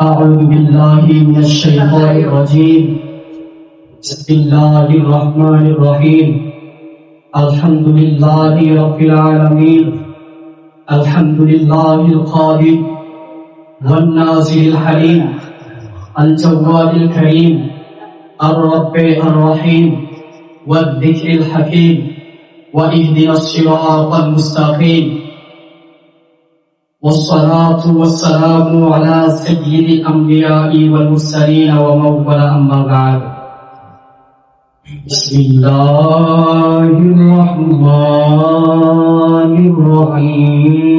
أعوذ بالله من الشيطان الرجيم بسم الله الرحمن الرحيم الحمد لله رب العالمين الحمد لله القادر والناصر الحليم الجواد الكريم الرب الرحيم والذكر الحكيم واهدنا الصراط المستقيم والصلاة والسلام على سيد الأنبياء والمرسلين ومولا أما بعد بسم الله الرحمن الرحيم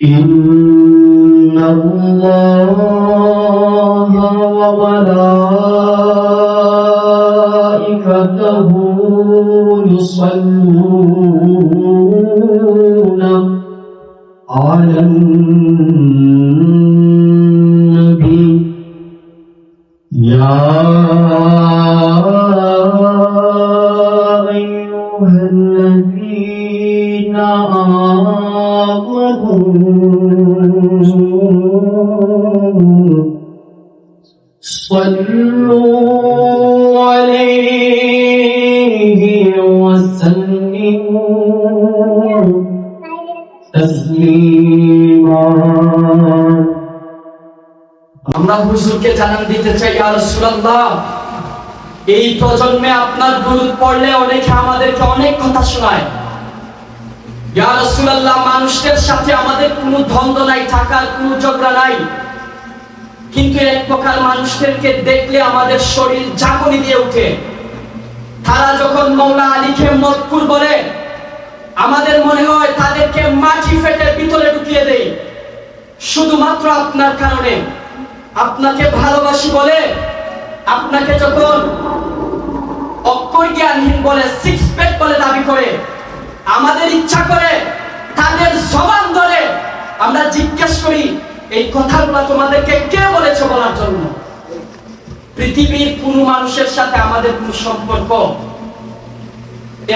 إن الله وملائكته يصلون على النبي يا أيها الذين آمنوا صلوا عليه وسلموا تسليما আমরা হুজুরকে জানান দিতে চাই ইয়া রাসূলুল্লাহ, এই প্রজন্মে আপনার দুরূদ পড়লে অনেকে আমাদেরকে অনেক কথা শোনায়। ইয়া রাসূলুল্লাহ, মানুষদের সাথে আমাদের কোনো দ্বন্দ্ব নাই, টাকার কোনো ঝগড়া নাই, কিন্তু এক প্রকার মানুষদেরকে দেখলে আমাদের শরীর ঝাঁকুনি দিয়ে ওঠে। তারা যখন মওলা আলীকে মতকুর বলে, আমাদের মনে হয় তাদেরকে মাটি ফেটে ভিতরে ঢুকিয়ে দেয়, শুধুমাত্র আপনার কারণে। আপনাকে ভালোবাসি বলে, আপনাকে যখন অক্ষর জ্ঞানহীন বলে, সিক্স প্যাক বলে দাবি করে, আমাদের ইচ্ছা করে তাদের জবান ধরে আমরা জিজ্ঞেস করি, এই কথাগুলো তোমাদেরকে কে বলেছে বলার জন্য? পৃথিবীর কোন মানুষের সাথে আমাদের কোন সম্পর্ক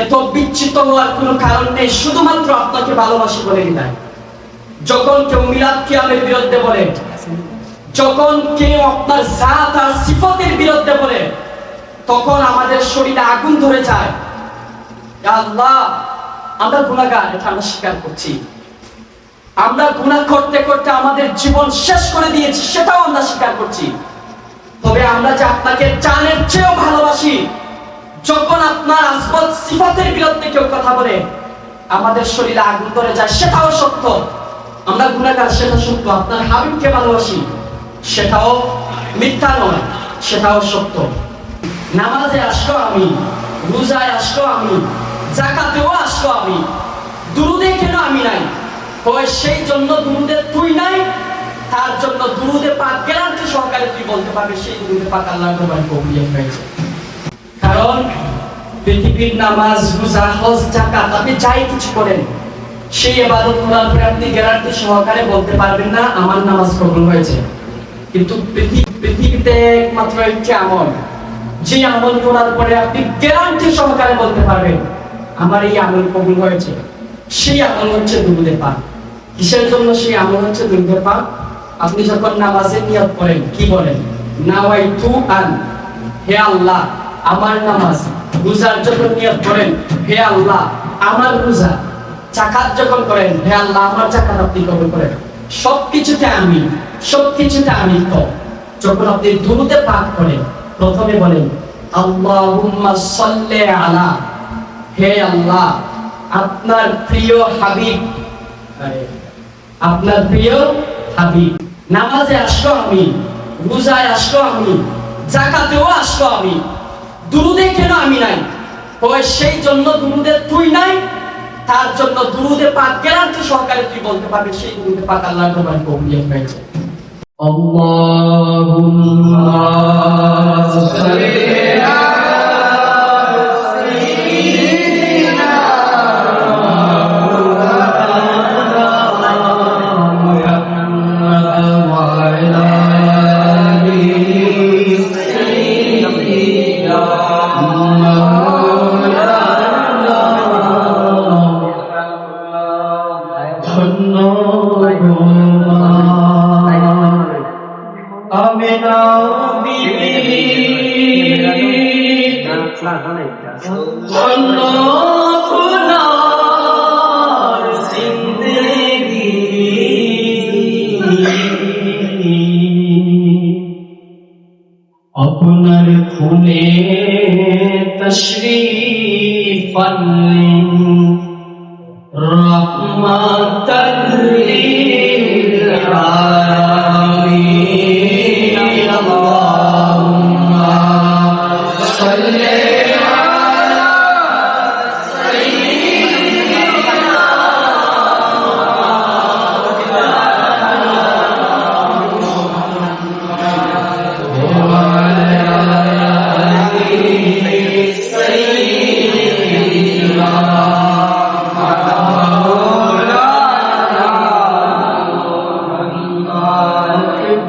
এত বিচ্ছিন্ন হওয়ার কোনো কারণ নেই, শুধুমাত্র আপনাকে ভালোবাসি বলে কিনা। যখন কেউ মিলাদ কিয়ামের বিরুদ্ধে বলে, যখন কেউ আপনার জাত আর সিফতের বিরুদ্ধে বলে, তখন আমাদের শরীরে আগুন ধরে যায়। ইয়া আল্লাহ, আমরা গুনাহগার, এটা আমরা স্বীকার করছি। আমরা গুনাহ করতে করতে আমাদের জীবন শেষ করে দিয়েছি, সেটাও আমরা স্বীকার করছি। তবে আমরা যে আপনাকে জানের চেয়েও ভালোবাসি, যখন আপনার আসবাব সিফাতের বিরুদ্ধে কেউ কথা বলে আমাদের শরীরে আগুন ধরে যায়, সেটাও সত্য। আমরা গুনাহগার, সেটা সত্য। আপনার হাবিবকে ভালোবাসি, সেটাও মিথ্যা নয়, সেটাও সত্য। নামাজে আসলো আমি, রোজায় আসলো আমি, যাকাতেও আসলো আমি, দুরুদে কেন আমি নাই? হয় সেই জন্য দুরুদে তুই নাই, তার জন্য দুরুদে পাক গ্যারান্টি সহকারে তুই বলতে পারবি সেই দুরুদে পাক আল্লাহর দরবারে কবুল হয়েছে। কারণ পৃথিবীর নামাজ, রোজা, হজ, যাকাত আপনি যাই কিছু করেন, সেই ইবাদত করার পরে আপনি গ্যারান্টি সহকারে বলতে পারবেন না আমার নামাজ কবুল হয়েছে। কিন্তু পৃথিবীতে একমাত্র একটি আমল, যে আমল করার পরে আপনি গ্যারান্টি সহকারে বলতে পারবেন আমার এই আমল কবুল হয়েছে, সেই আমল হচ্ছে দুরুদে পাক। কিসের জন্য সেই আমল হচ্ছে দুরুদে পাক? আপনি যখন নামাজে নিয়ত করেন, কি বলেন? নাওয়াইতু আন, হে আল্লাহ আমার নামাজ। রোজার যখন নিয়ত করেন, হে আল্লাহ আমার রোজা। যাকাত যখন করেন, হে আল্লাহ আমার যাকাত আপনি কবুল করেন। সবকিছুতে আমি, সবকিছুতে আমি তো। যখন আপনি দুরুদে পাক করেন, প্রথমে বলেন আল্লাহুম্মা সাল্লি আলা, হে আল্লাহ আপনার প্রিয় হাবিব, আপনার প্রিয় হাবিব। নামাজে আসলো আমি, রোজায় আসলো আমি, যাকাতেও আসলো আমি, দুরুদে কেন আমি নাই? হয় সেই জন্য দুরুদে তুই নাই, তার জন্য দুরুদে পাক গ্যারান্টি সহকারে তুই বলতে পারবি সেই দুরুদে পাক আল্লাহর দরবারে কবুল হয়েছে। আল্লাহুম্মা সাল্লি ধন্য আমিনা বিবি ধন্য আপনার জিন্দেগি আপনার খুনে তশরীফ আনলেন রহমাতাল লিল আলামিন আল্লাহুম্মা সাল্লি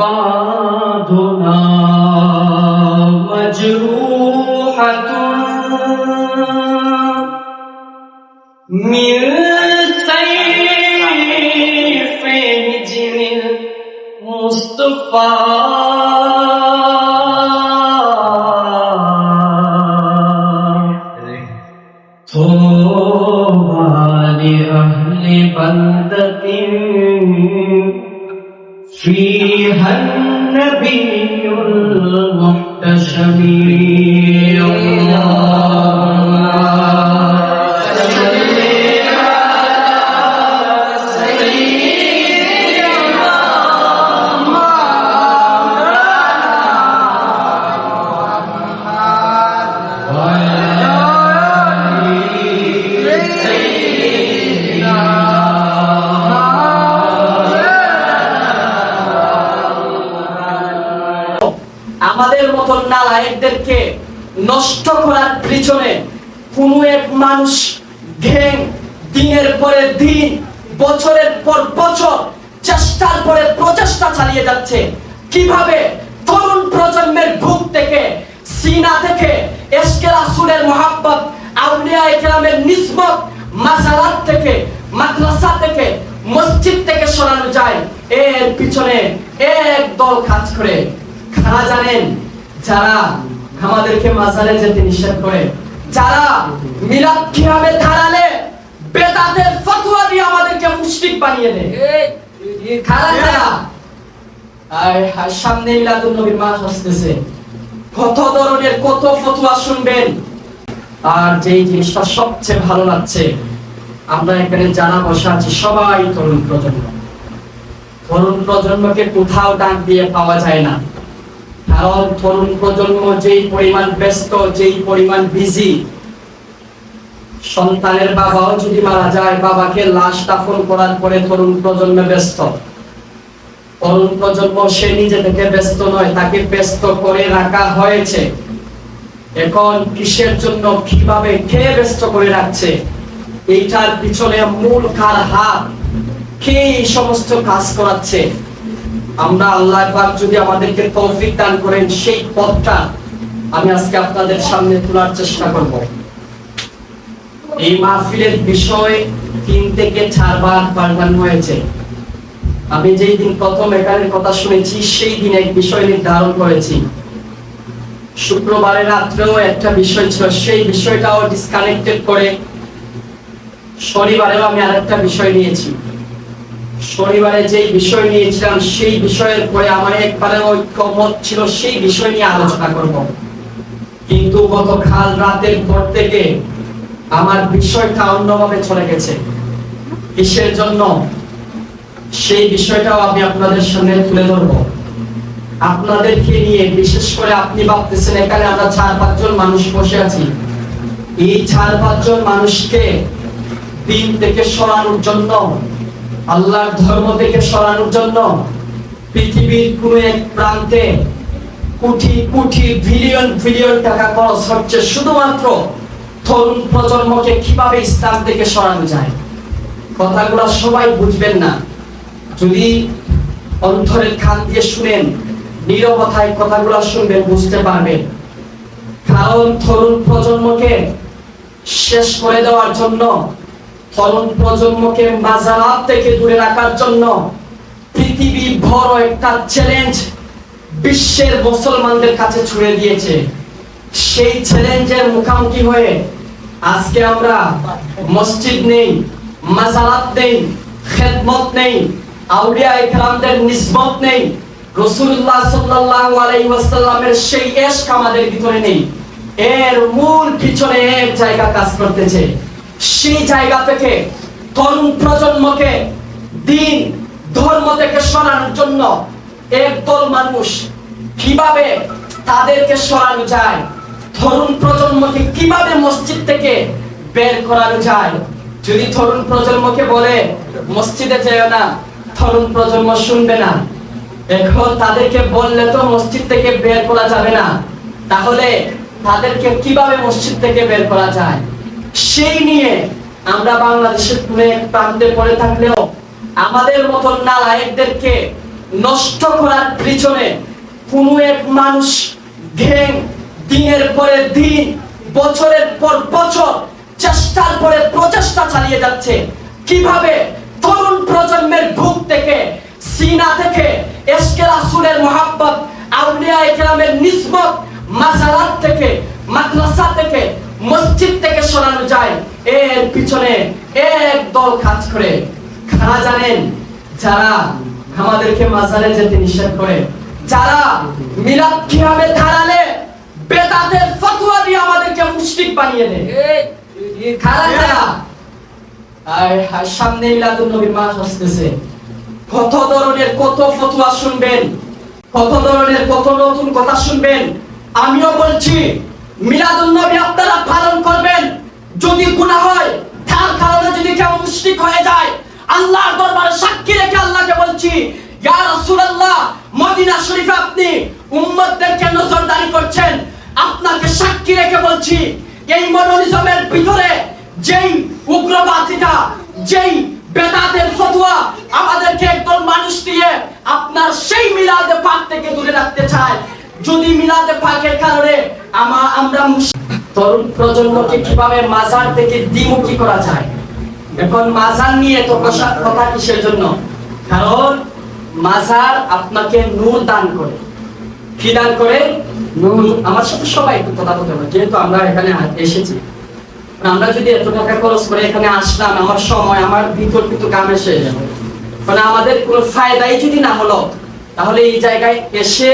بعضنا مجروحة من سيف هجر المصطفى طوبى لأهل بلدة فيها النبي المحتشم আমাদের মতন নালায়েকদেরকে নষ্ট করার পিছনে কোন এক মানুষ ঢেং দিনের পরে দিন বছরের পর বছর চেষ্টার পরে প্রচেষ্টা চালিয়ে যাচ্ছে কিভাবে তরুণ প্রজন্মের বুক থেকে সিনা থেকে ইশকে রাসূলের মহব্বত আউলিয়ায়ে কেরামের নিসবত মাসালাত থেকে মাদ্রাসা থেকে মসজিদ থেকে সরানো যায় এর পিছনে এক দল কাজ করে কারা জানেন যারা আমাদেরকে মাজারে যেতে নিষেধ করে যারা মিলাদ কিয়ামে দাঁড়ালে বেদাতের ফতোয়া দিয়ে আমাদেরকে মুশরিক বানিয়ে দেয় কারা যারা আর সামনে মিলাদুন নবীর মাস আসতেছে কত ধরনের কত ফতোয়া শুনবেন আর যেই জিনিসটা সবচেয়ে ভালো লাগছে আমরা এখানে যারা বসে আছি সবাই তরুণ প্রজন্মকে কোথাও ডাক দিয়ে পাওয়া যায় না কারণ তরুণ প্রজন্ম যেই পরিমাণ ব্যস্ত যেই পরিমাণ বিজি সন্তানের বাবাও যদি মারা যায় বাবাকে লাশ দাফন করার পরে তরুণ প্রজন্মে ব্যস্ত তরুণ প্রজন্ম সে নিজে থেকে ব্যস্ত নয় তাকে ব্যস্ত করে রাখা হয়েছে এখন কিসের জন্য কিভাবে কে ব্যস্ত করে রাখছে এইটার পিছনে মূল কার হাত কে এই সমস্ত কাজ করাচ্ছে আমরা আল্লাহ পাক যদি আমাদেরকে তৌফিক দান করেন সেই পথটা আমি আজকে আপনাদের সামনে তোলার চেষ্টা করব এই মাহফিলের বিষয় 3 থেকে 4 বার পাল্টানো হয়েছে আমি যেই দিন প্রথম এখানের কথা শুনেছি সেই দিন এক বিষয় নির্ধারণ করেছি শুক্রবারের রাত্রেও একটা বিষয় ছিল সেই বিষয়টাও ডিসকানেক্টেড করে শনিবারেও আমি আরেকটা বিষয় নিয়েছি শনিবারে যেই বিষয় নিয়েছিলাম সেই বিষয়ের পরে আমার একবারে ঐক্যমত ছিল সেই বিষয় নিয়ে আলোচনা করব কিন্তু গতকাল রাতের পর থেকে আমার বিষয়টা অন্যভাবে চলে গেছে কিসের জন্য সেই বিষয়টাও আমি আপনাদের সামনে তুলে ধরব আপনাদেরকে নিয়ে বিশেষ করে আপনি ভাবতেছেন এখানে আমরা 4-5 জন মানুষ বসে আছি এই 4-5 জন মানুষকে দিন থেকে সরানোর জন্য আল্লাহর ধর্ম থেকে সরানোর জন্য পৃথিবীর কোন এক প্রান্তে কোটি কোটি বিলিয়ন টাকা খরচ হচ্ছে শুধুমাত্র তরুণ প্রজন্মকে কিভাবে ইসলাম থেকে সরানো যায় কথাগুলো সবাই বুঝবেন না যদি অন্তরের কান দিয়ে শুনেন নীরবতায় কথাগুলো শুনবেন বুঝতে পারবেন কারণ তরুণ প্রজন্মকে শেষ করে দেওয়ার জন্য তরুণ প্রজন্মকে মাজারাত থেকে দূরে রাখার জন্য পৃথিবী বড় একটা চ্যালেঞ্জ বিশ্বের মুসলমানদের কাছে ছুড়ে দিয়েছে। সেই চ্যালেঞ্জের মুখোমুখি হয়ে আজকে আমরা মসজিদ নেই, মাজারাত নেই, খেদমত নেই, আউলিয়া ইকরামদের নিসবত নেই, রাসূলুল্লাহ সাল্লাল্লাহু আলাইহি ওয়াসাল্লামের সেই ইশক আমাদের ভিতরে নেই। এর মূল পিছনে এক জায়গা কাজ করতেছে। সেই জায়গা থেকে তরুণ প্রজন্মকে দিন ধর্ম থেকে সরানোর জন্য একদল মানুষ কিভাবে তাদেরকে সরানো যায়, তরুণ প্রজন্মকে কিভাবে মসজিদ থেকে বের করানো যায়। যদি তরুণ প্রজন্মকে বলে মসজিদে যেও না, তরুণ প্রজন্ম শুনবে না। এখন তাদেরকে বললে তো মসজিদ থেকে বের করা যাবে না, তাহলে তাদেরকে কিভাবে মসজিদ থেকে বের করা যায় সেই নিয়ে আমরা বাংলাদেশের কোন এক প্রান্তে পড়ে থাকলেও আমাদের মতো নালায়েকদেরকে নষ্ট করার পিছনে কোন এক মানুষ গ্যাং দিনের পরে দিন, বছরের পর বছর চেষ্টার পরে প্রচেষ্টা চালিয়ে যাচ্ছে কিভাবে তরুণ প্রজন্মের বুক থেকে, সিনা থেকে ইশকে রাসূলের মুহাব্বত, আউলিয়া ইকরামের নিসবত, মাজারাত থেকে, মাদ্রাসা থেকে, মসজিদ থেকে সরানো যায়। এর পিছনে এক দল কাজ করে। কারা জানেন? যারা আমাদেরকে মাজারে যেতে নিষেধ করে, যারা মিলাদ কিভাবে ধারালে বেদাতের ফতোয়া দিয়ে আমাদেরকে মুশরিক বানিয়ে দেয়। কারা যারা সামনে মিলাদুন নবীর মাস আসতেছে, কত ধরনের কত ফতোয়া শুনবেন, কত ধরনের কত নতুন কথা শুনবেন। আমিও বলছি মিলাদুন নবী আপনারা পালন করবেন। যদি গুনাহ হয়, তার কারণে যদি কেউ মুশরিক হয়ে যায়, আল্লাহর দরবারে সাক্ষী রেখে আল্লাহকে বলছি, ইয়া রাসূলুল্লাহ, মদিনা শরীফে আপনি উম্মতদেরকে নজরদারি করছেন, আপনাকে সাক্ষী রেখে বলছি, এই মডার্নিজমের ভিতরে যেই উগ্রবাদিতা, যেই বেদাতের ফতোয়া আমাদেরকে একদল মানুষ দিয়ে আপনার সেই মিলাদে পাক থেকে দূরে রাখতে চায়। যদি মিলাদে পাকের কারণে আমরা তরুণ প্রজন্মকে কিভাবে মাজার থেকে দ্বিমুখী করা যায়। এখন মাজার নিয়ে তো কথা কিসের জন্য? কারণ মাজার আপনাকে নূর দান করে। কি দান করে? নূর। আমার সাথে সবাই একটু কথা বলতে হবে, যেহেতু আমরা এখানে এসেছি। আমরা যদি এত টাকা খরচ করে এখানে আসলাম, আমার সময়, আমার বিতর্কিত কামে শেষ যাবে, মানে আমাদের কোনো ফায়দাই যদি না হলো, তাহলে এই জায়গায় এসে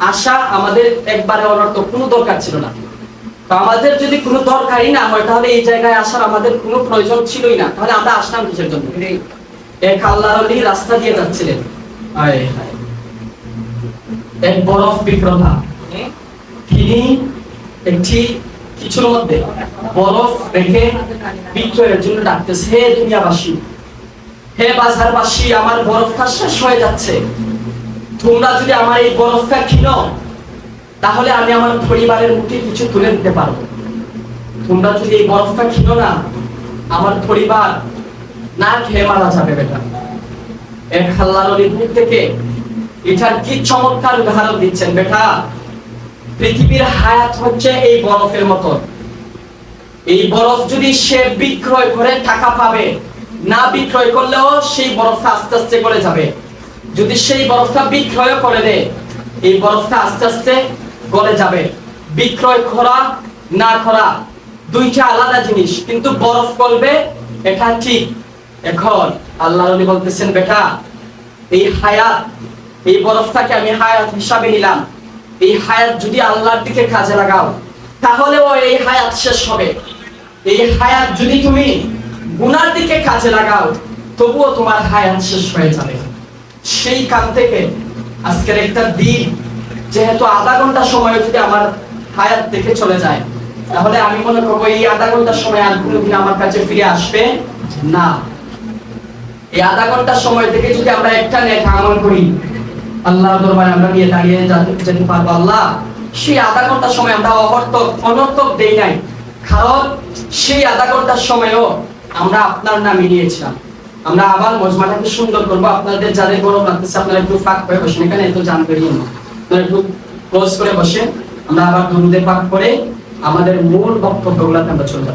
আসা আমাদের একবারে অনর্থক, কোনো দরকার ছিল না। তো আমাদের যদি কোনো দরকারই না হয়, তাহলে এই জায়গায় আসার আমাদের কোনো প্রয়োজন ছিলই না। তাহলে আমরা আসলাম কিসের জন্য? এক আল্লাহর ওলি রাস্তা দিয়ে যাচ্ছিলেন, এক বরফ বিক্রেতা, তিনি একটি কিছুর মধ্যে বরফ রেখে বিক্রয়ের জন্য ডাকতেছে, হে দুনিয়াবাসী, হে বাজারবাসী, আমার বরফটা শেষ হয়ে যাচ্ছে, তোমরা যদি আমার এই বরফটা কিনো, তাহলে আমি আমার পরিবারের মুখে কিছু তুলে দিতে পারবো। তোমরা যদি এই বরফটা কিনো না, আমার পরিবার না খেয়ে মারা যাবে। বেটা এক আল্লাহর ওলির মুখ থেকে এটার কি চমৎকার উদাহরণ দিচ্ছেন। বেটা, পৃথিবীর হায়াত হচ্ছে এই বরফের মতো। এই বরফ যদি সে বিক্রয় করে টাকা পাবে, না বিক্রয় করলেও সেই বরফটা আস্তে আস্তে গলে যাবে। যদি সেই বরফটা বিক্রয় করে দেয়, এই বরফটা আস্তে আস্তে গলে যাবে। বিক্রয় করা না করা দুইটা আলাদা জিনিস, কিন্তু বরফ গলবে এটা ঠিক। এখন আল্লাহর নবী বলতেছেন, বেটা, এই হায়াত, এই বরফটাকে আমি হায়াত হিসাবে নিলাম। এই হায়াত যদি আল্লাহর দিকে কাজে লাগাও, তাহলেও এই হায়াত শেষ হবে। এই হায়াত যদি তুমি গুনার দিকে কাজে লাগাও, তবুও তোমার হায়াত শেষ হয়ে যাবে। সেই কাল থেকে আজকের একটা দিন, যেহেতু আধা ঘন্টা সময় যদি আমার হায়াত থেকে চলে যায়, তাহলে আমি মনে করবো এই আধা ঘন্টার সময় আর কোনোদিন আমার কাছে ফিরে আসবে না। এই আধা ঘন্টার সময় থেকে যদি আমরা একটা নেক আমল করি, আল্লাহর দরবারে আমরা নিয়ে দাঁড়িয়ে যেতে পারবো। আল্লাহ, সেই আধা ঘন্টার সময় আমরা অনর্থক দেই নাই, কারণ সেই আধা ঘন্টার সময়ও আমরা আপনার নামে নিয়েছিলাম। আমরা আবার মজমাটাকে সুন্দর করবো। আপনাদের যাদের গরম লাগতেছে, আপনারা একটু ফাঁক করে বসেন, এখানে এত জান বেরিয়ে না, আপনারা একটু ক্লোজ করে বসেন। আমরা আবার দুরুদে পাক করে আমাদের মূল বক্তব্যগুলোতে আমরা চলে যাবো।